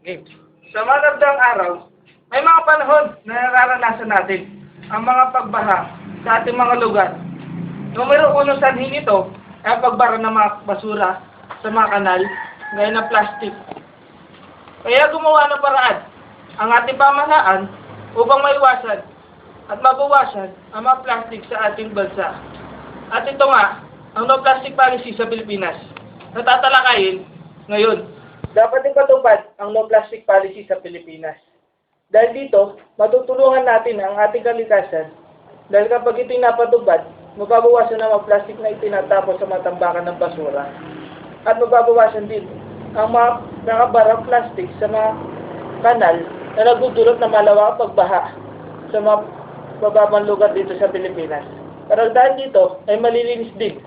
Okay. Sa mga nagdaang araw, may mga panahon na nararanasan natin ang mga pagbaha sa ating mga lugar. Numero uno sanhi nito ay ang pagbara ng mga basura sa mga kanal gaya ng plastic. Kaya gumawa ng paraan ang ating pamahalaan upang maiwasan at mabawasan ang mga plastic sa ating bansa. At ito nga, ang No Plastic Policy sa Pilipinas na tatalakayin ngayon. Dapat din patupad ang No Plastic Policy sa Pilipinas. Dahil dito, matutulungan natin ang ating kalikasan dahil kapag ito'y napatupad, mababawasan ang mga plastic na itinatapos sa mga tambakan ng basura. At mababawasan din ang mga nakabarang plastic sa mga kanal na nagdudulot ng malawakang pagbaha sa mga bababang lugar dito sa Pilipinas. Karagdagan dito ay malilinis din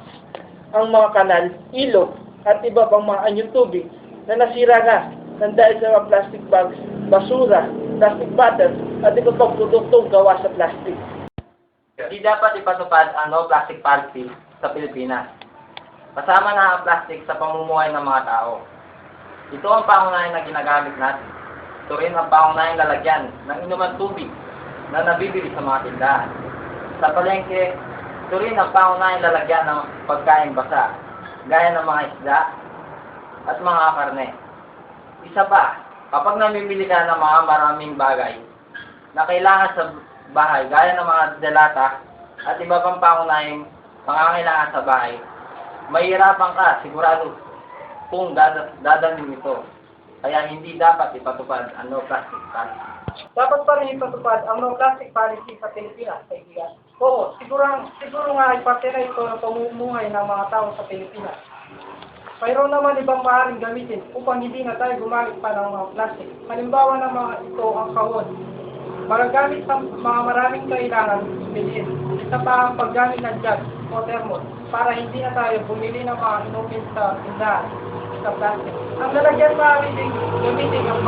ang mga kanal, ilog, at iba pang mga anyong tubig na nasira na ng dahil sa mga plastic bags, basura, plastic bottles, at iba pang produktong gawa sa plastic. Hindi dapat ipatupad ang No Plastic Policy sa Pilipinas. Kasama na ang plastic sa pamumuhay ng mga tao. Ito ang pangunahin na ginagamit natin. Ito rin ang pangunahing lalagyan ng inuman tubig na nabibili sa mga tindahan. Sa palengke, ito rin ang pangunahing lalagyan ng pagkain basa, gaya ng mga isda at mga karne. Isa pa, kapag namimili ka ng mga maraming bagay na kailangan sa bahay, gaya ng mga delata at iba pang pangunahing pangangailangan sa bahay, mahihirapan ka, sigurado, kung dadalhin ito. Kaya hindi dapat ipatupad ang No Plastic Policy. Dapat pa rin ipatupad ang No Plastic Policy sa Pilipinas, kaibigan. Oo, siguro nga ay parte na ito ng pamumuhay ng mga tao sa Pilipinas. Mayroon naman ibang maaaring gamitin upang hindi na tayo gumamit pa ng mga plastic. Halimbawa ng mga ito ang kahon. Magagamit sa mga maraming kailangan bilhin. Isa pa ang paggamit ng jug o thermos para hindi na tayo bumili ng mga inumin sa tindahan sa plastic. Ang lalagyan maaari din gamitin ang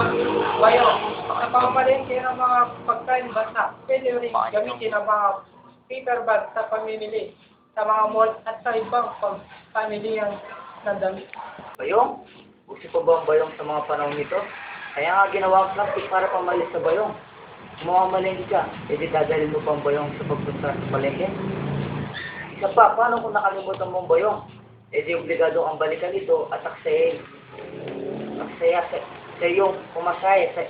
bayo sa pangpalengke ng mga pagkain basa. Pwede rin gamitin ang mga paper bag sa pamimili sa mga mall at sa ibang pamilihang ng damit. Bayong? Gusto pa ba ang bayong sa mga panahon nito? Kaya nga ginawa ang plastic para pamalis sa bayong. Kung mamamalengke ka, edi dadalhin mo pa ang bayong sa pagpunta sa palengke. Isa pa, paano kung nakalimutan mo ang bayong? Edi obligado kang balikan ito at aksayin. Aksaya sa iyong pumasaya.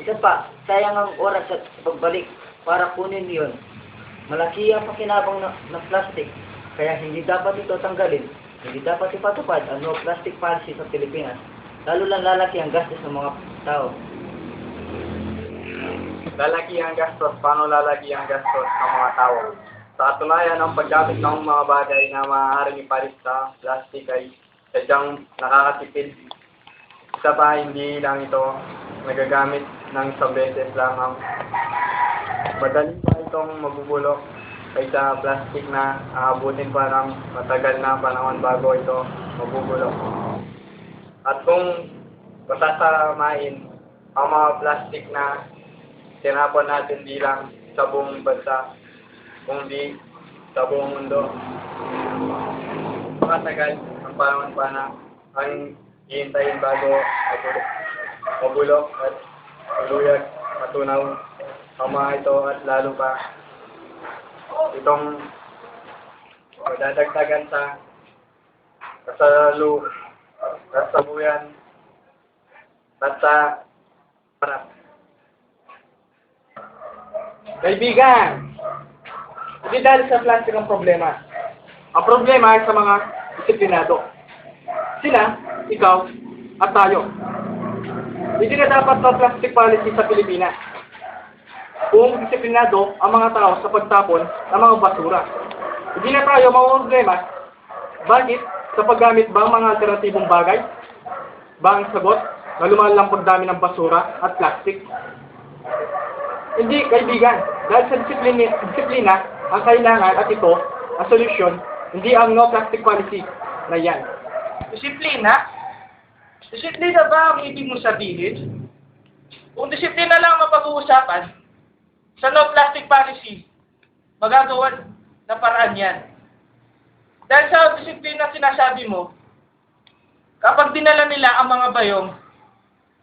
Isa pa, sayang ang oras at pagbalik para kunin yun. Malaki ang pakinabang ng plastic, kaya hindi dapat ito tanggalin. Hindi dapat ipatupad ang No Plastic Policy sa Pilipinas, lalo lang lalaki ang gastos ng mga tao. Lalaki ang gastos. Paano lalaki ang gastos ng mga tao? Sa katunayan, ang paggamit ng mga bagay na maaaring ipalit sa plastic ay sadyang nakakatipid. Isa pa, hindi lang ito nagagamit ng isang beses lang. Madali pa itong mabubulok kaysa plastic na aabutin pa ng matagal na panahon bago ito mabubulok. At kung pasasamain ang mga plastic na tinapon natin di lang sa buong bansa, kundi sa buong mundo, matagal ang panahon pa na ang hihintayin bago mabulok at maluyag, matunaw ang mga ito at lalo pa itong madadagdagan sa kasaluyan at sa harap. Kaibigan, hindi dahil sa plastic ang problema. Ang problema ay sa mga disiplinado. Sila, ikaw, at tayo. Hindi na dapat ng plastic policy sa Pilipinas kung disiplinado ang mga tao sa pagtapon ng mga basura. Hindi na tayo problema. Bakit? Sa paggamit ba ang mga alternatibong bagay? Ba ang sagot na lumalang pagdami ng basura at plastic? Hindi, kaibigan. Dahil sa disiplina ang kailangan at ito, ang solusyon, hindi ang No Plastic Policy na yan. Disiplina? Disiplina ba ang ibig mong sabihin? Kung disiplina lang ang mapag-uusapan, sa No Plastic Policy, magagawa na paraan yan. Dahil sa disiplina sinasabi mo, kapag dinala nila ang mga bayong,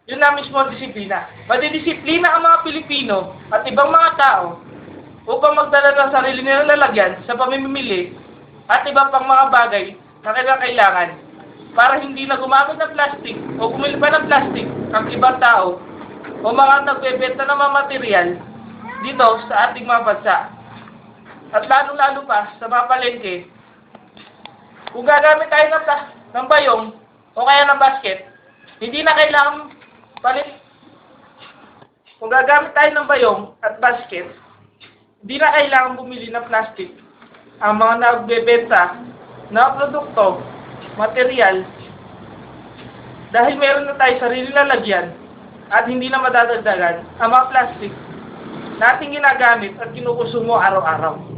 yun na mismo ang disiplina. Madidisiplina ang mga Pilipino at ibang mga tao upang magdala ng sarili nilang lalagyan sa pamimili at iba pang mga bagay na kailangan para hindi na gumamit ng plastic o bumili pa ng plastic ang ibang tao o mga nagbebenta ng mga material dito sa ating mga bansa. At lalo-lalo pa sa mga palengke, kung gagamit tayo ng bayong o kaya ng basket, hindi na kailangan palit. Kung gagamit tayo ng bayong at basket, hindi na kailangan bumili ng plastic ang mga nagbebenta na produkto, material, dahil meron na tayo sarili lalagyan at hindi na madadagdagan ang mga plastic na ating ginagamit at kinukusumo araw-araw.